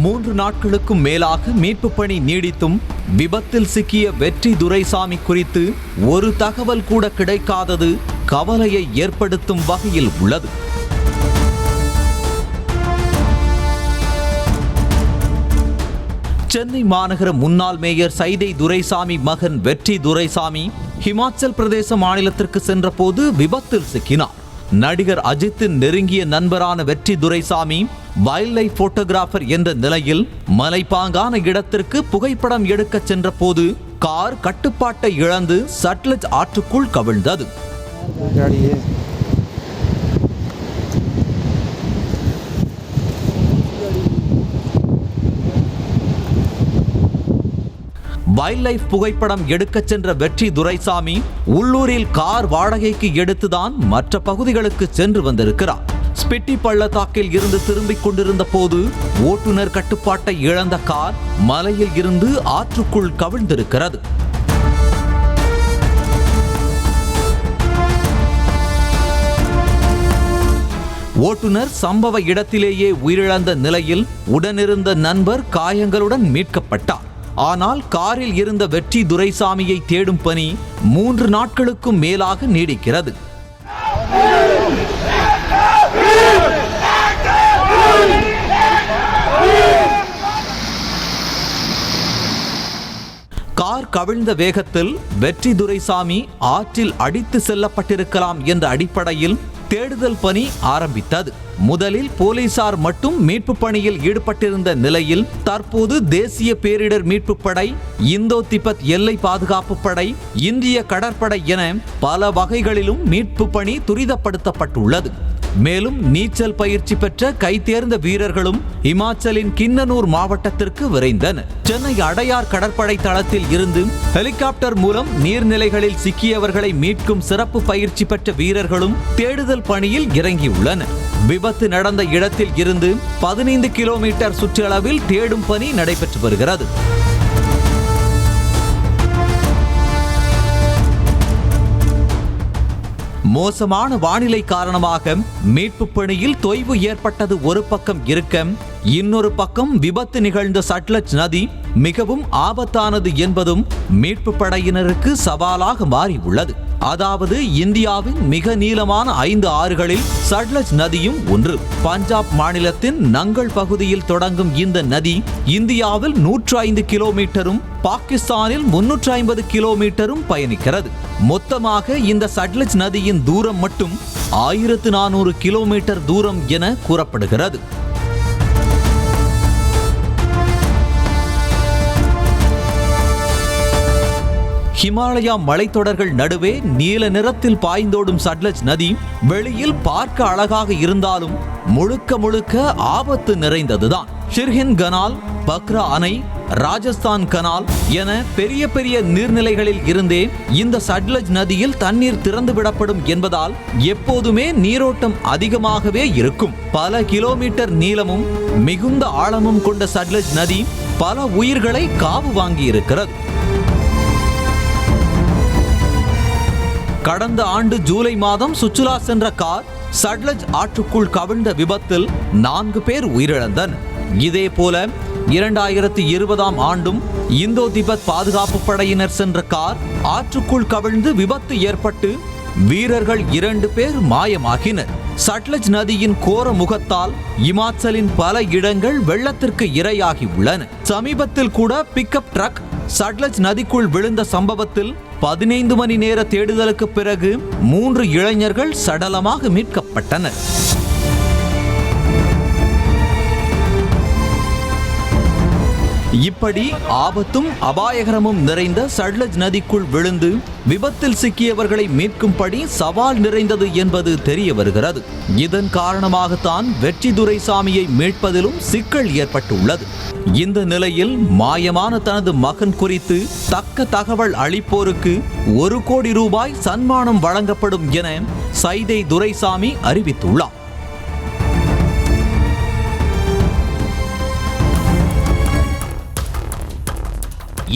3 நாட்களுக்கும் மேலாக மீட்பு பணி நீடித்தும் விபத்தில் சிக்கிய வெற்றி துரைசாமி குறித்து ஒரு தகவல் கூட கிடைக்காதது கவலையை ஏற்படுத்தும் வகையில் உள்ளது. சென்னை மாநகர முன்னாள் மேயர் சைதை துரைசாமி மகன் வெற்றி துரைசாமி ஹிமாச்சல் பிரதேச மாநிலத்திற்கு சென்றபோது விபத்தில் சிக்கினார். நடிகர் அஜித்தின் நெருங்கிய நண்பரான வெற்றி துரைசாமி வைல்ட் லைஃப் போட்டோகிராஃபர் என்ற நிலையில் மலைப்பாங்கான இடத்திற்கு புகைப்படம் எடுக்க சென்ற போது கார் கட்டுப்பாட்டை இழந்து சட்லஜ் ஆற்றுக்குள் கவிழ்ந்தது. வைல்ட் லைஃப் புகைப்படம் எடுக்க சென்ற வெற்றி துரைசாமி உள்ளூரில் கார் வாடகைக்கு எடுத்துதான் மற்ற பகுதிகளுக்கு சென்று வந்திருக்கிறார். ஸ்பிட்டி பள்ளத்தாக்கில் இருந்து திரும்பிக் கொண்டிருந்த போது ஓட்டுநர் கட்டுப்பாட்டை இழந்த கார் மலையில் இருந்து ஆற்றுக்குள் கவிழ்ந்திருக்கிறது. ஓட்டுநர் சம்பவ இடத்திலேயே உயிரிழந்த நிலையில் உடனிருந்த நண்பர் காயங்களுடன் மீட்கப்பட்டார். ஆனால் காரில் இருந்த வெற்றி துரைசாமியை தேடும் பணி 3 நாட்களுக்கும் மேலாக நீடிக்கிறது. கார் கவிழ்ந்த வேகத்தில் வெற்றி துரைசாமி ஆற்றில் அடித்து செல்லப்பட்டிருக்கலாம் என்ற அடிப்படையில் தேடுதல் பணி ஆரம்பித்தது. முதலில் போலீசார் மட்டும் மீட்பு பணியில் ஈடுபட்டிருந்த நிலையில் தற்போது தேசிய பேரிடர் மீட்பு படை, இந்தோ திபெத் எல்லை பாதுகாப்பு படை, இந்திய கடற்படை என பல வகைகளிலும் மீட்பு பணி துரிதப்படுத்தப்பட்டுள்ளது. மேலும் நீச்சல் பயிற்சி பெற்ற கைதேர்ந்த வீரர்களும் இமாச்சலின் கிண்ணனூர் மாவட்டத்திற்கு விரைந்தனர். சென்னை அடையார் கடற்படை தளத்தில் இருந்து ஹெலிகாப்டர் மூலம் நீர்நிலைகளில் சிக்கியவர்களை மீட்கும் சிறப்பு பயிற்சி பெற்ற வீரர்களும் தேடுதல் பணியில் இறங்கியுள்ளனர். விபத்து நடந்த இடத்தில் இருந்து 15 கிலோமீட்டர் சுற்றளவில் தேடும் பணி நடைபெற்று வருகிறது. மோசமான வானிலை காரணமாக மீட்பு பணியில் தொய்வு ஏற்பட்டது ஒரு பக்கம் இருக்க, இன்னொரு பக்கம் விபத்து நிகழ்ந்த சட்லஜ் நதி மிகவும் ஆபத்தானது என்பதும் மீட்பு படையினருக்கு சவாலாக மாறியுள்ளது. அதாவது இந்தியாவின் மிக நீளமான 5 ஆறுகளில் சட்லஜ் நதியும் ஒன்று. பஞ்சாப் மாநிலத்தின் நங்கல் பகுதியில் தொடங்கும் இந்த நதி இந்தியாவில் 105 கிலோமீட்டரும் பாகிஸ்தானில் 350 கிலோமீட்டரும் பயணிக்கிறது. மொத்தமாக இந்த சட்லஜ் நதியின் தூரம் மட்டும் 1400 கிலோமீட்டர் தூரம் என கூறப்படுகிறது. ஹிமாலயா மலைத்தொடர்கள் நடுவே நீல நிறத்தில் பாய்ந்தோடும் சட்லஜ் நதி வெளியில் பார்க்க அழகாக இருந்தாலும் முழுக்க முழுக்க ஆபத்து நிறைந்ததுதான். ஷிர்ஹின் கனால், பக்ரா அணை, ராஜஸ்தான் கனால் என பெரிய பெரிய நீர்நிலைகளில் இருந்தே இந்த சட்லஜ் நதியில் தண்ணீர் திறந்து விடப்படும் என்பதால் எப்போதுமே நீரோட்டம் அதிகமாகவே இருக்கும். பல கிலோமீட்டர் நீளமும் மிகுந்த ஆழமும் கொண்ட சட்லஜ் நதி பல உயிர்களை காவு வாங்கி இருக்கிறது. கடந்த ஆண்டு ஜூலை மாதம் சுற்றுலா சென்ற கார் சட்லஜ் ஆற்றுக்குள் கவிழ்ந்த விபத்தில் 4 பேர் உயிரிழந்தனர். இதே போல 2020ஆம் ஆண்டும் இந்தோ திபெத் பாதுகாப்பு படையினர் சென்ற கார் ஆற்றுக்குள் கவிழ்ந்து விபத்து ஏற்பட்டு வீரர்கள் 2 பேர் மாயமாகினர். சட்லஜ் நதியின் கோர முகத்தால் இமாச்சலின் பல இடங்கள் வெள்ளத்திற்கு இரையாகி உள்ளன. சமீபத்தில் கூட பிக்கப் ட்ரக் சட்லஜ் நதிக்குள் விழுந்த சம்பவத்தில் 15 மணி நேர தேடுதலுக்கு பிறகு 3 இளைஞர்கள் சடலமாக மீட்கப்பட்டனர். இப்படி ஆபத்தும் அபாயகரமும் நிறைந்த சட்லஜ் நதிக்குள் விழுந்து விபத்தில் சிக்கியவர்களை மீட்கும் பணி சவால் நிறைந்தது என்பது தெரிய வருகிறது. இதன் காரணமாகத்தான் வெற்றி துரைசாமியை மீட்பதிலும் சிக்கல் ஏற்பட்டுள்ளது. இந்த நிலையில் மாயமான தனது மகன் குறித்து தக்க தகவல் அளிப்போருக்கு 1 கோடி ரூபாய் சன்மானம் வழங்கப்படும் என சைதை துரைசாமி அறிவித்துள்ளார்.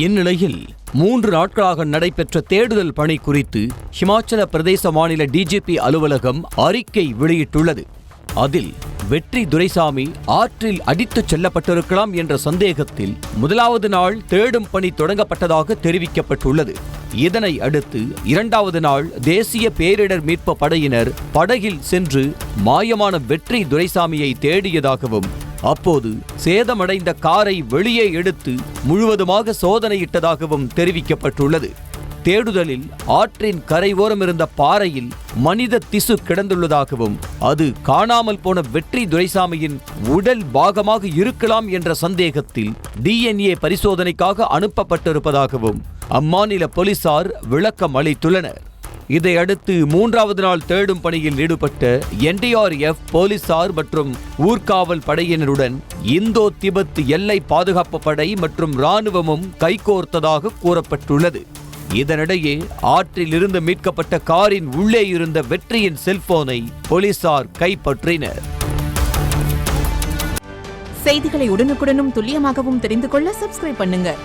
இந்நிலையில் 3 நாட்களாக நடைபெற்ற தேடுதல் பணி குறித்து ஹிமாச்சல பிரதேச மாநில டிஜிபி அலுவலகம் அறிக்கை வெளியிட்டுள்ளது. அதில் வெற்றி துரைசாமி ஆற்றில் அடித்துச் செல்லப்பட்டிருக்கலாம் என்ற சந்தேகத்தில் முதலாவது நாள் தேடும் பணி தொடங்கப்பட்டதாக தெரிவிக்கப்பட்டுள்ளது. இதனை அடுத்து இரண்டாவது நாள் தேசிய பேரிடர் மீட்பு படையினர் படகில் சென்று மாயமான வெற்றி துரைசாமியை தேடியதாகவும் அப்போது சேதமடைந்த காரை வெளியே எடுத்து முழுவதுமாக சோதனையிட்டதாகவும் தெரிவிக்கப்பட்டுள்ளது. தேடுதலில் ஆற்றின் கரையோரம் இருந்த பாறையில் மனித திசு கிடந்துள்ளதாகவும் அது காணாமல் போன வெற்றி துரைசாமியின் உடல் பாகமாக இருக்கலாம் என்ற சந்தேகத்தில் DNA பரிசோதனைக்காக அனுப்பப்பட்டிருப்பதாகவும் அம்மாநில போலீசார் விளக்கம் அளித்துள்ளனர். இதையடுத்து மூன்றாவது நாள் தேடும் பணியில் ஈடுபட்ட NDRF போலீசார் மற்றும் ஊர்காவல் படையினருடன் இந்தோ திபெத் எல்லை பாதுகாப்பு படை மற்றும் இராணுவமும் கைகோர்த்ததாக கூறப்பட்டுள்ளது. இதனிடையே ஆற்றில் இருந்து மீட்கப்பட்ட காரின் உள்ளே இருந்த வெற்றியின் செல்போனை போலீசார் கைப்பற்றினர். செய்திகளை உடனுக்குடனும் துல்லியமாகவும் தெரிந்து கொள்ள சப்ஸ்கிரைப் பண்ணுங்க.